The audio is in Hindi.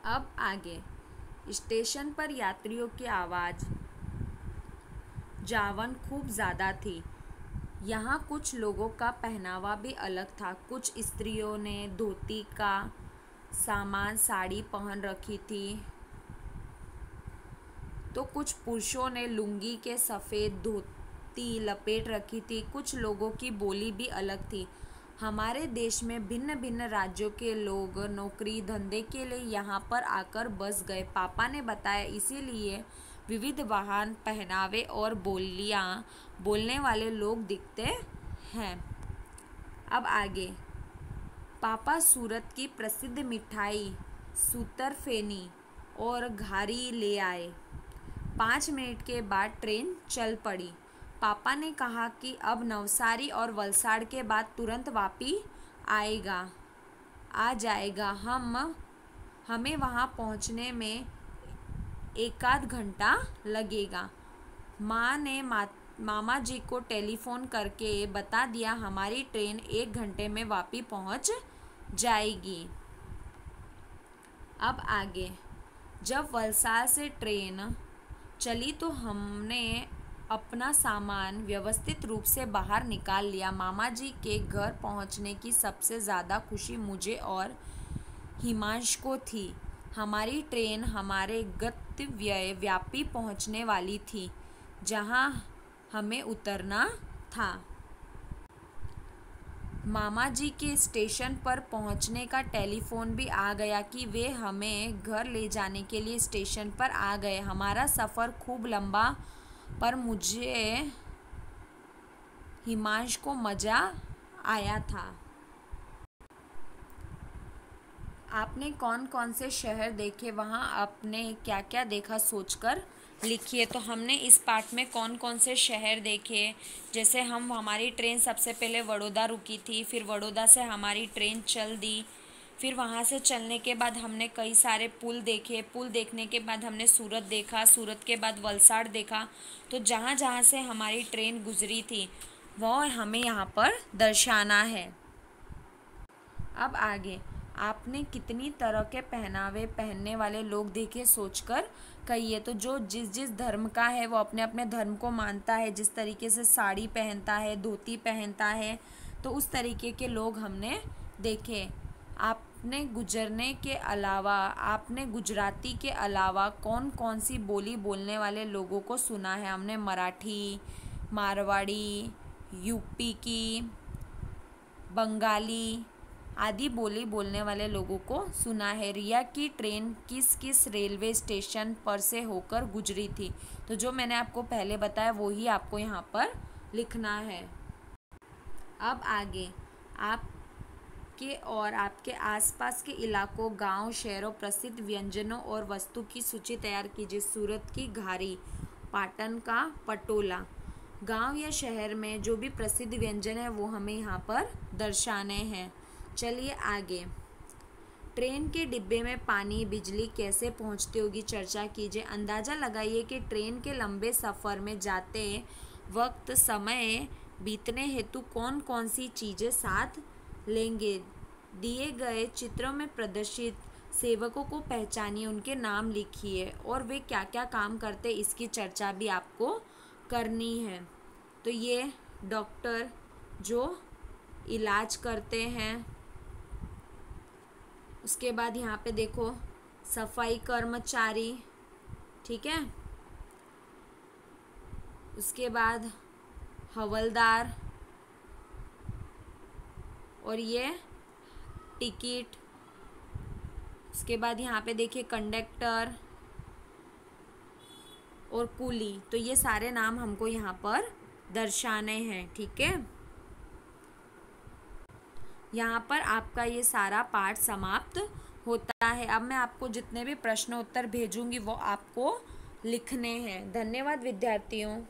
अब आगे। स्टेशन पर यात्रियों की आवाज़ जावन खूब ज़्यादा थी। यहाँ कुछ लोगों का पहनावा भी अलग था। कुछ स्त्रियों ने धोती का सामान साड़ी पहन रखी थी, तो कुछ पुरुषों ने लुंगी के सफ़ेद धोती लपेट रखी थी। कुछ लोगों की बोली भी अलग थी। हमारे देश में भिन्न भिन्न राज्यों के लोग नौकरी धंधे के लिए यहाँ पर आकर बस गए, पापा ने बताया। इसीलिए विविध वाहन, पहनावे और बोलियाँ बोलने वाले लोग दिखते हैं। अब आगे। पापा सूरत की प्रसिद्ध मिठाई सूतरफेनी और घारी ले आए। 5 मिनट के बाद ट्रेन चल पड़ी। पापा ने कहा कि अब नवसारी और वलसाड़ के बाद तुरंत वापी आ जाएगा। हमें वहाँ पहुँचने में 1 आध घंटा लगेगा। माँ ने मामा जी को टेलीफोन करके बता दिया हमारी ट्रेन 1 घंटे में वापी पहुँच जाएगी। अब आगे। जब वलसाड़ से ट्रेन चली तो हमने अपना सामान व्यवस्थित रूप से बाहर निकाल लिया। मामा जी के घर पहुंचने की सबसे ज़्यादा खुशी मुझे और हिमांश को थी। हमारी ट्रेन हमारे गंतव्य वापी पहुंचने वाली थी, जहां हमें उतरना था। मामा जी के स्टेशन पर पहुंचने का टेलीफोन भी आ गया कि वे हमें घर ले जाने के लिए स्टेशन पर आ गए। हमारा सफ़र खूब लंबा, पर मुझे हिमांश को मज़ा आया था। आपने कौन कौन से शहर देखे, वहाँ आपने क्या क्या देखा, सोचकर लिखिए। तो हमने इस पार्ट में कौन कौन से शहर देखे, जैसे हमारी ट्रेन सबसे पहले बड़ौदा रुकी थी, फिर बड़ौदा से हमारी ट्रेन चल दी, फिर वहाँ से चलने के बाद हमने कई सारे पुल देखे। पुल देखने के बाद हमने सूरत देखा, सूरत के बाद वलसाड़ देखा। तो जहाँ जहाँ से हमारी ट्रेन गुजरी थी वह हमें यहाँ पर दर्शाना है। अब आगे। आपने कितनी तरह के पहनावे पहनने वाले लोग देखे, सोचकर कहिए। तो जो जिस जिस धर्म का है वो अपने अपने धर्म को मानता है। जिस तरीके से साड़ी पहनता है, धोती पहनता है, तो उस तरीके के लोग हमने देखे। आपने गुजराती के अलावा कौन कौन सी बोली बोलने वाले लोगों को सुना है? हमने मराठी, मारवाड़ी, यूपी की, बंगाली आदि बोली बोलने वाले लोगों को सुना है। रिया की ट्रेन किस किस रेलवे स्टेशन पर से होकर गुजरी थी? तो जो मैंने आपको पहले बताया वो ही आपको यहाँ पर लिखना है। अब आगे। आपके और आपके आसपास के इलाकों, गांव, शहरों, प्रसिद्ध व्यंजनों और वस्तु की सूची तैयार कीजिए। सूरत की घारी, पाटन का पटोला। गांव या शहर में जो भी प्रसिद्ध व्यंजन है वो हमें यहाँ पर दर्शाने हैं। चलिए आगे। ट्रेन के डिब्बे में पानी, बिजली कैसे पहुँचती होगी, चर्चा कीजिए। अंदाज़ा लगाइए कि ट्रेन के लंबे सफ़र में जाते वक्त समय बीतने हेतु कौन कौन सी चीज़ें साथ लेंगे। दिए गए चित्रों में प्रदर्शित सेवकों को पहचानिए, उनके नाम लिखिए और वे क्या क्या काम करते, इसकी चर्चा भी आपको करनी है। तो ये डॉक्टर जो इलाज करते हैं, उसके बाद यहाँ पे देखो सफाई कर्मचारी, ठीक है। उसके बाद हवलदार, और ये टिकट। उसके बाद यहाँ पे देखिए कंडक्टर और कुली। तो ये सारे नाम हमको यहाँ पर दर्शाने हैं, ठीक है। यहाँ पर आपका ये सारा पाठ समाप्त होता है। अब मैं आपको जितने भी प्रश्न उत्तर भेजूंगी वो आपको लिखने हैं। धन्यवाद विद्यार्थियों।